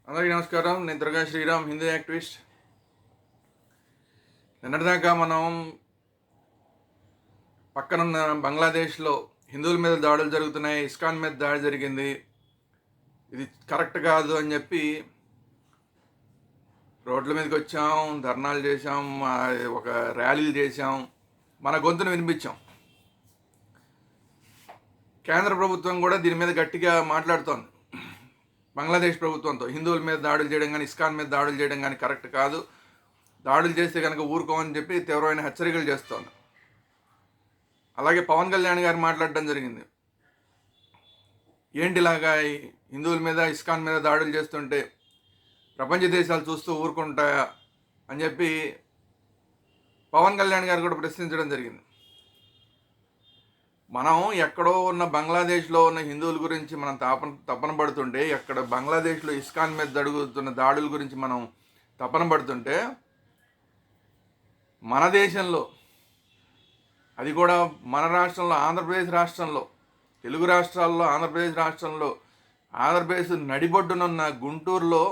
అందరికీ నమస్కారం. నేను దుర్గా శ్రీరామ్, హిందూ యాక్టివిస్ట్. నిన్నటిదాకా మనం పక్కనున్న బంగ్లాదేశ్లో హిందువుల మీద దాడులు జరుగుతున్నాయి, ఇస్కాన్ మీద దాడి జరిగింది, ఇది కరెక్ట్ కాదు అని చెప్పి రోడ్ల మీదకి వచ్చాం, ధర్నాలు చేశాం, ఒక ర్యాలీలు చేశాం, మన గొంతును వినిపించాం. కేంద్ర ప్రభుత్వం కూడా దీని మీద గట్టిగా మాట్లాడుతోంది. బంగ్లాదేశ్ ప్రభుత్వంతో హిందువుల మీద దాడులు చేయడం కానీ, ఇస్కాన్ మీద దాడులు చేయడం కానీ కరెక్ట్ కాదు, దాడులు చేస్తే కనుక ఊరుకోమని చెప్పి తీవ్రమైన హెచ్చరికలు చేస్తోంది. అలాగే పవన్ కళ్యాణ్ గారు మాట్లాడడం జరిగింది. ఏంటిలాగా హిందువుల మీద, ఇస్కాన్ మీద దాడులు చేస్తుంటే ప్రపంచ దేశాలు చూస్తూ ఊరుకుంటాయా అని చెప్పి పవన్ కళ్యాణ్ గారు కూడా ప్రశ్నించడం జరిగింది. మనం ఎక్కడో ఉన్న బంగ్లాదేశ్లో ఉన్న హిందువుల గురించి మనం తపన పడుతుంటే, ఎక్కడ బంగ్లాదేశ్లో ఇస్కాన్ మీద జరుగుతున్న దాడుల గురించి మనం తపన పడుతుంటే, మన దేశంలో, అది కూడా మన రాష్ట్రంలో, ఆంధ్రప్రదేశ్ రాష్ట్రంలో, తెలుగు రాష్ట్రాల్లో ఆంధ్రప్రదేశ్ రాష్ట్రంలో, ఆంధ్రప్రదేశ్ నడిబొడ్డునున్న గుంటూరులో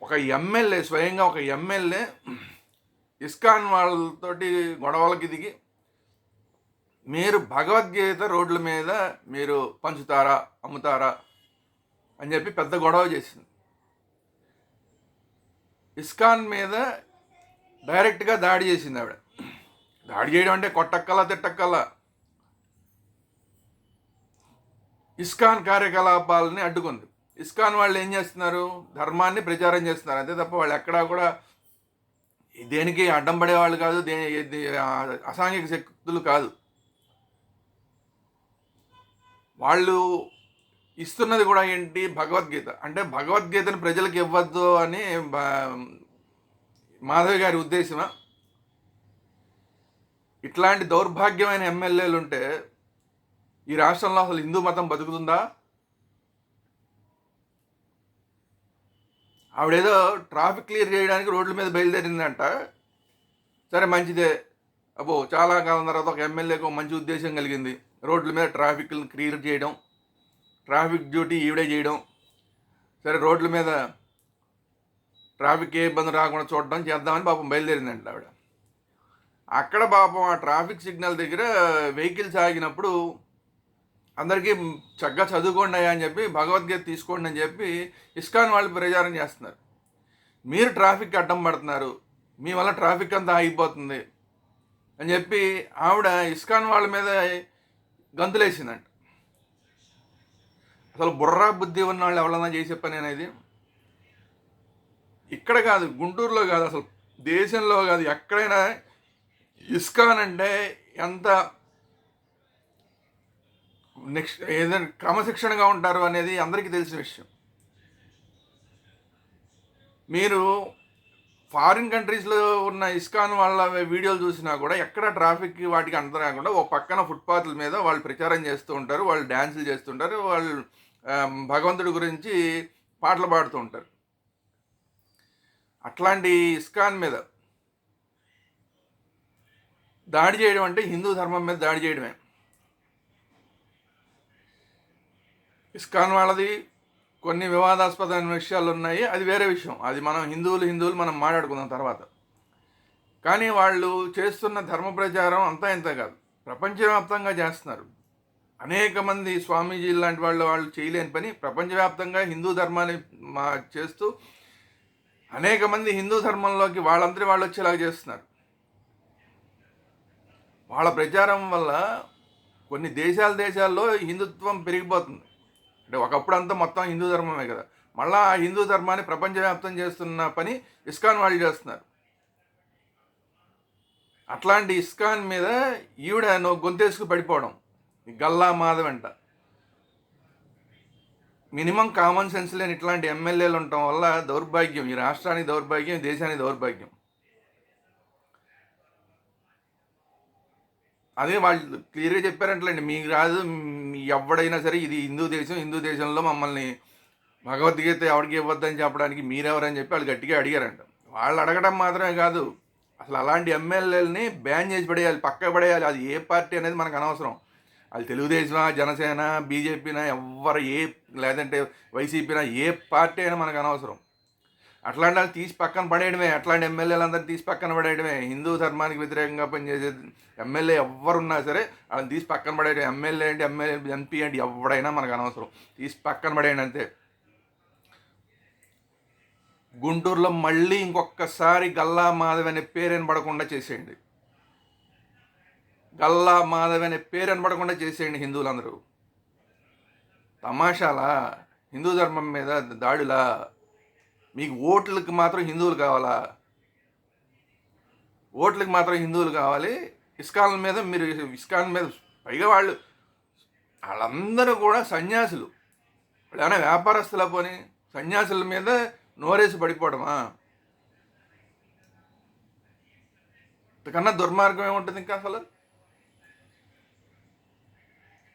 ఒక ఎమ్మెల్యే, స్వయంగా ఒక ఎమ్మెల్యే ఇస్కాన్ వాళ్ళతోటి గొడవలకి దిగి, మీరు భగవద్గీత రోడ్ల మీద మీరు పంచుతారా, అమ్ముతారా అని చెప్పి పెద్ద గొడవ చేసింది. ఇస్కాన్ మీద డైరెక్ట్గా దాడి చేసింది ఆవిడ. దాడి చేయడం అంటే కొట్టక్కల తిట్టక్కల, ఇస్కాన్ కార్యకలాపాలని అడ్డుకుంది. ఇస్కాన్ వాళ్ళు ఏం చేస్తున్నారు? ధర్మాన్ని ప్రచారం చేస్తున్నారు, అంతే తప్ప వాళ్ళు ఎక్కడా కూడా దేనికి అడ్డం పడేవాళ్ళు కాదు, అసాంఘిక శక్తులు కాదు. వాళ్ళు ఇస్తున్నది కూడా ఏంటి? భగవద్గీత. అంటే భగవద్గీతను ప్రజలకు ఇవ్వద్దు అని మాధవి గారి ఉద్దేశమా? ఇట్లాంటి దౌర్భాగ్యమైన ఎమ్మెల్యేలు ఉంటే ఈ రాష్ట్రంలో అసలు హిందూ మతం బతుకుతుందా? ఆవిడేదో ట్రాఫిక్ క్లియర్ చేయడానికి రోడ్ల మీద బయలుదేరిందంట. సరే, మంచిదే. అబ్బో, చాలా కాలం తర్వాత ఒక ఎమ్మెల్యేకు మంచి ఉద్దేశం కలిగింది. రోడ్ల మీద ట్రాఫిక్ని క్లియర్ చేయడం, ట్రాఫిక్ డ్యూటీ ఈవిడే చేయడం. సరే, రోడ్ల మీద ట్రాఫిక్ ఏ ఇబ్బంది రాకుండా చూడడం చేద్దామని పాపం బయలుదేరిందంట ఆవిడ. అక్కడ పాపం ఆ ట్రాఫిక్ సిగ్నల్ దగ్గర వెహికల్స్ ఆగినప్పుడు అందరికీ చక్కగా చదువుకోండి అని చెప్పి, భగవద్గీత తీసుకోండి అని చెప్పి ఇస్కాన్ వాళ్ళు ప్రచారం చేస్తున్నారు. మీరు ట్రాఫిక్ అడ్డం పడుతున్నారు, మీ వల్ల ట్రాఫిక్ అంతా ఆగిపోతుంది అని చెప్పి ఆవిడ ఇస్కాన్ వాళ్ళ మీద గంతులేసిందంట. అసలు బుర్రా బుద్ధి ఉన్న వాళ్ళు ఎవరన్నా చేసే పని అనేది? ఇక్కడ కాదు, గుంటూరులో కాదు, అసలు దేశంలో కాదు, ఎక్కడైనా ఇస్కాన్ అంటే ఎంత ఏదైనా క్రమశిక్షణగా ఉంటారు అనేది అందరికీ తెలిసిన విషయం. మీరు ఫారిన్ కంట్రీస్లో ఉన్న ఇస్కాన్ వాళ్ళ వీడియోలు చూసినా కూడా ఎక్కడ ట్రాఫిక్ వాటికి అంత రాకుండా ఒక పక్కన ఫుట్పాత్ల మీద వాళ్ళు ప్రచారం చేస్తూ ఉంటారు, వాళ్ళు డ్యాన్సులు చేస్తుంటారు, వాళ్ళు భగవంతుడి గురించి పాటలు పాడుతూ ఉంటారు. అట్లాంటి ఇస్కాన్ మీద దాడి చేయడం అంటే హిందూ ధర్మం మీద దాడి చేయడమే. ఇస్కాన్ వాళ్ళది కొన్ని వివాదాస్పదమైన విషయాలు ఉన్నాయి, అది వేరే విషయం. అది మనం హిందువులు మనం మాట్లాడుకుందాం తర్వాత. కానీ వాళ్ళు చేస్తున్న ధర్మ ప్రచారం అంతా ఇంత కాదు, ప్రపంచవ్యాప్తంగా చేస్తున్నారు. అనేక మంది స్వామీజీలు లాంటి వాళ్ళు చేయలేని పని ప్రపంచవ్యాప్తంగా హిందూ ధర్మాన్ని చేస్తూ అనేక మంది హిందూ ధర్మంలోకి వాళ్ళందరి వాళ్ళు వచ్చేలాగా చేస్తున్నారు. వాళ్ళ ప్రచారం వల్ల కొన్ని దేశాల్లో హిందుత్వం పెరిగిపోతుంది. అంటే ఒకప్పుడు అంతా మొత్తం హిందూ ధర్మమే కదా, మళ్ళీ ఆ హిందూ ధర్మాన్ని ప్రపంచవ్యాప్తం చేస్తున్న పని ఇస్కాన్ వాళ్ళు చేస్తున్నారు. అట్లాంటి ఇస్కాన్ మీద ఈవిడ గొంతేసుకు పడిపోవడం, గల్లా మాధవ్ అంట. మినిమం కామన్ సెన్స్ లేని ఇట్లాంటి ఎమ్మెల్యేలు ఉండటం వల్ల దౌర్భాగ్యం, ఈ రాష్ట్రానికి దౌర్భాగ్యం, దేశానికి దౌర్భాగ్యం. అదే వాళ్ళు క్లియర్గా చెప్పారంటలేండి, మీకు రాదు, ఎవడైనా సరే ఇది హిందూ దేశంలో మమ్మల్ని భగవద్గీత ఎవరికి ఇవ్వద్దని చెప్పడానికి మీరెవరని చెప్పి వాళ్ళు గట్టిగా అడిగారంట. వాళ్ళు అడగడం మాత్రమే కాదు, అసలు అలాంటి ఎమ్మెల్యేలని బ్యాన్ చేసి పడేయాలి, పక్క పడేయాలి. అది ఏ పార్టీ అనేది మనకు అనవసరం. అది తెలుగుదేశమా, జనసేన, బీజేపీనా, ఎవ్వరు లేదంటే వైసీపీనా, ఏ పార్టీ అయినా మనకు అనవసరం. అట్లాంటి వాళ్ళు తీసి పక్కన పడేయడమే, అట్లాంటి ఎమ్మెల్యేలందరినీ తీసి పక్కన పడేయడమే. హిందూ ధర్మానికి వ్యతిరేకంగా పనిచేసే ఎమ్మెల్యే ఎవరున్నా సరే వాళ్ళని తీసి పక్కన పడేయడం. ఎమ్మెల్యే ఏంటి, ఎంపీ ఏంటి, ఎవడైనా మనకు అనవసరం, తీసి పక్కన పడేయండి అంతే. గుంటూరులో మళ్ళీ ఇంకొకసారి గల్లా మాధవ్ అనే పేరు వినబడకుండా చేసేయండి. గల్లా మాధవ్ అనే పేరు వినబడకుండా చేసేయండి. హిందువులందరూ తమాషాలా? హిందూ ధర్మం మీద దాడులా? మీకు ఓట్లకి మాత్రం హిందువులు కావాలా? ఓట్లకి మాత్రం హిందువులు కావాలి. ఇస్కాన్ మీద మీరు ఇస్కాన్ మీద పైగా వాళ్ళందరూ కూడా సన్యాసులు. వాళ్ళు ఏమైనా వ్యాపారస్తులా? పోని సన్యాసుల మీద నోరేసి పడిపోవడమా? ఇంతకన్నా దుర్మార్గం ఏముంటుంది ఇంకా అసలు?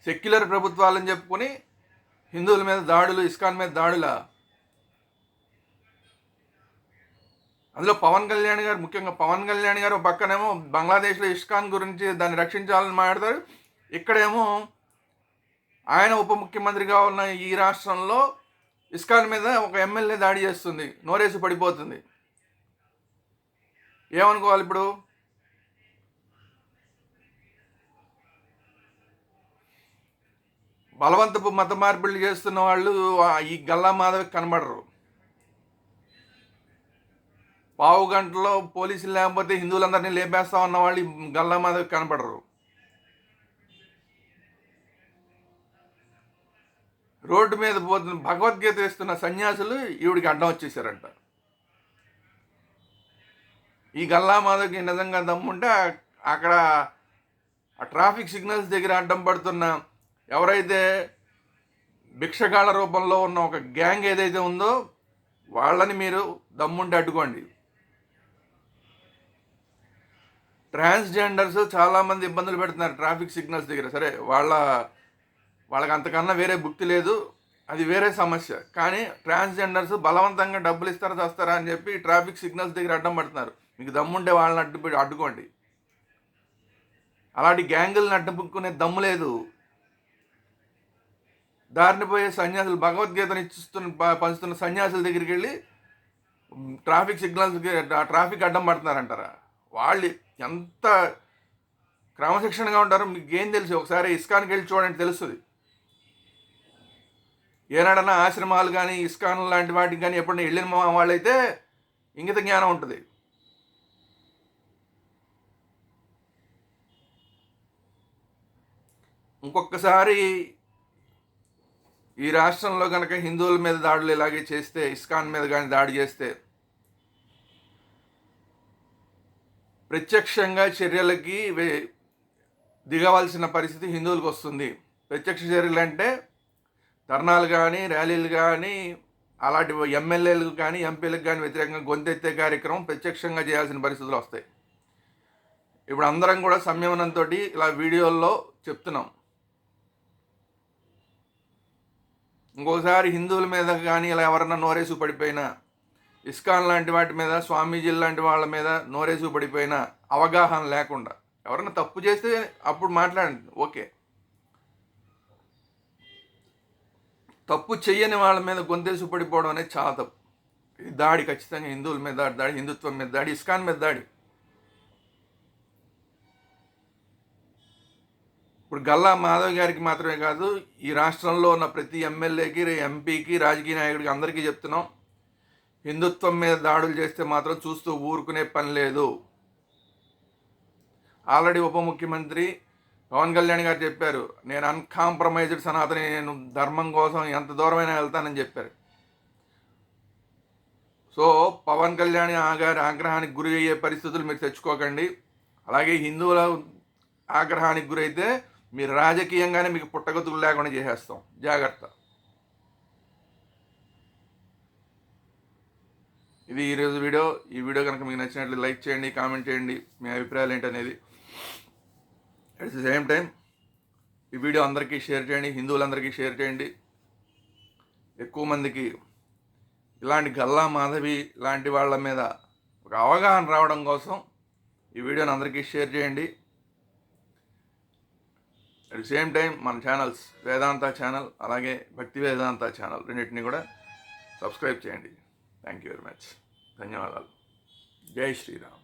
సెక్యులర్ ప్రభుత్వాలని చెప్పుకొని హిందువుల మీద దాడులు, ఇస్కాన్ మీద దాడులా? అందులో పవన్ కళ్యాణ్ గారు, ముఖ్యంగా పవన్ కళ్యాణ్ గారు పక్కనేమో బంగ్లాదేశ్లో ఇస్కాన్ గురించి దాన్ని రక్షించాలని మాట్లాడతారు. ఇక్కడేమో ఆయన ఉప ముఖ్యమంత్రిగా ఉన్న ఈ రాష్ట్రంలో ఇస్కాన్ మీద ఒక ఎమ్మెల్యే దాడి చేస్తుంది, నోరేసి పడిపోతుంది. ఏమనుకోవాలి ఇప్పుడు? బలవంతపు మత మార్పిడులు చేస్తున్న వాళ్ళు ఈ గల్లా మాధవికి కనబడరు. పావు గంటలో పోలీసులు లేకపోతే హిందువులందరినీ లేపేస్తా ఉన్న వాళ్ళు గల్లా మాధవికి కనబడరు. రోడ్డు మీద పోతున్న భగవద్గీత ఇస్తున్న సన్యాసులు ఈవిడికి అడ్డం వచ్చేసారంట. ఈ గల్లా మాధవ్కి నిజంగా దమ్ముంటే అక్కడ ఆ ట్రాఫిక్ సిగ్నల్స్ దగ్గర అడ్డం పడుతున్న ఎవరైతే భిక్షగాళ్ళ రూపంలో ఉన్న ఒక గ్యాంగ్ ఏదైతే ఉందో వాళ్ళని మీరు దమ్ముంటే అడ్డుకోండి. ట్రాన్స్జెండర్స్ చాలామంది ఇబ్బందులు పెడుతున్నారు ట్రాఫిక్ సిగ్నల్స్ దగ్గర. సరే, వాళ్ళకి అంతకన్నా వేరే భుక్తి లేదు, అది వేరే సమస్య. కానీ ట్రాన్స్జెండర్స్ బలవంతంగా డబ్బులు ఇస్తారా చేస్తారా అని చెప్పి ట్రాఫిక్ సిగ్నల్స్ దగ్గర అడ్డం పడుతున్నారు. మీకు దమ్ముంటే వాళ్ళని అడ్డుకోండి. అలాంటి గ్యాంగుల్ని అడ్డుకునే దమ్ము లేదు. దారిని పోయే సన్యాసులు, భగవద్గీతను పంచుతున్న సన్యాసుల దగ్గరికి వెళ్ళి ట్రాఫిక్ సిగ్నల్స్కి ట్రాఫిక్ అడ్డం పడుతున్నారంటారా? వాళ్ళు ఎంత క్రమశిక్షణగా ఉంటారో మీకు ఏం తెలుసు? ఒకసారి ఇస్కాన్కి వెళ్ళి చూడండి, తెలుస్తుంది. ఏనాడన్నా ఆశ్రమాలు కానీ ఇస్కాన్ లాంటి వాటికి కానీ ఎప్పుడైనా వెళ్ళిన వాళ్ళైతే ఇంగిత జ్ఞానం ఉంటుంది. ఇంకొకసారి ఈ రాష్ట్రంలో కనుక హిందువుల మీద దాడులు ఇలాగే చేస్తే, ఇస్కాన్ మీద కానీ దాడి చేస్తే ప్రత్యక్షంగా చర్యలకి దిగవలసిన పరిస్థితి హిందువులకు వస్తుంది. ప్రత్యక్ష చర్యలు అంటే ధర్నాలు కానీ, ర్యాలీలు కానీ, అలాంటి ఎమ్మెల్యేలకు కానీ, ఎంపీలకు కానీ వ్యతిరేకంగా గొంతెత్తే కార్యక్రమం ప్రత్యక్షంగా చేయాల్సిన పరిస్థితులు వస్తాయి. ఇప్పుడు అందరం కూడా సంయమనంతో ఇలా వీడియోల్లో చెప్తున్నాం. ఇంకోసారి హిందువుల మీద కానీ ఇలా ఎవరన్నా నోరేసు పడిపోయినా, ఇస్కాన్ లాంటి వాటి మీద, స్వామీజీల లాంటి వాళ్ళ మీద నోరేసు పడిపోయినా, అవగాహన లేకుండా ఎవరన్నా తప్పు చేస్తే అప్పుడు మాట్లాడండి, ఓకే. తప్పు చెయ్యని వాళ్ళ మీద గొంతేసు పడిపోవడం అనేది చాలా తప్పు. ఇది దాడి, ఖచ్చితంగా హిందువుల మీద దాడి, హిందుత్వం మీద దాడి, ఇస్కాన్ మీద దాడి. ఇప్పుడు గల్లా మాధవ్ గారికి మాత్రమే కాదు, ఈ రాష్ట్రంలో ఉన్న ప్రతి ఎమ్మెల్యేకి, ఎంపీకి, రాజకీయ నాయకుడికి అందరికీ చెప్తున్నాం, హిందుత్వం మీద దాడులు చేస్తే మాత్రం చూస్తూ ఊరుకునే పని లేదు. ఆల్రెడీ ఉప ముఖ్యమంత్రి పవన్ కళ్యాణ్ గారు చెప్పారు, నేను అన్కాంప్రమైజ్డ్ సనాతని, నేను ధర్మం కోసం ఎంత దూరమైనా వెళ్తానని చెప్పారు. సో పవన్ కళ్యాణ్ గారి ఆగ్రహానికి గురి అయ్యే పరిస్థితులు మీరు తెచ్చుకోకండి. అలాగే హిందువుల ఆగ్రహానికి గురైతే మీరు రాజకీయంగానే మీకు పుట్టగతులు లేకుండా చేసేస్తాం, జాగ్రత్త. ఇది ఈరోజు వీడియో. ఈ వీడియో కనుక మీకు నచ్చినట్లు లైక్ చేయండి, కామెంట్ చేయండి, మీ అభిప్రాయాలు ఏంటనేది. అట్ ది సేమ్ టైం ఈ వీడియో అందరికీ షేర్ చేయండి, హిందువులందరికీ షేర్ చేయండి. ఎక్కువ మందికి ఇలాంటి గల్లా మాధవి లాంటి వాళ్ళ మీద ఒక అవగాహన రావడం కోసం ఈ వీడియోని అందరికీ షేర్ చేయండి. అట్ ది సేమ్ టైం మన ఛానల్స్ వేదాంత ఛానల్ అలాగే భక్తి వేదాంత ఛానల్ రెండింటిని కూడా సబ్స్క్రైబ్ చేయండి. Thank you very much. ధన్యవాదాలు. జై శ్రీరామ్.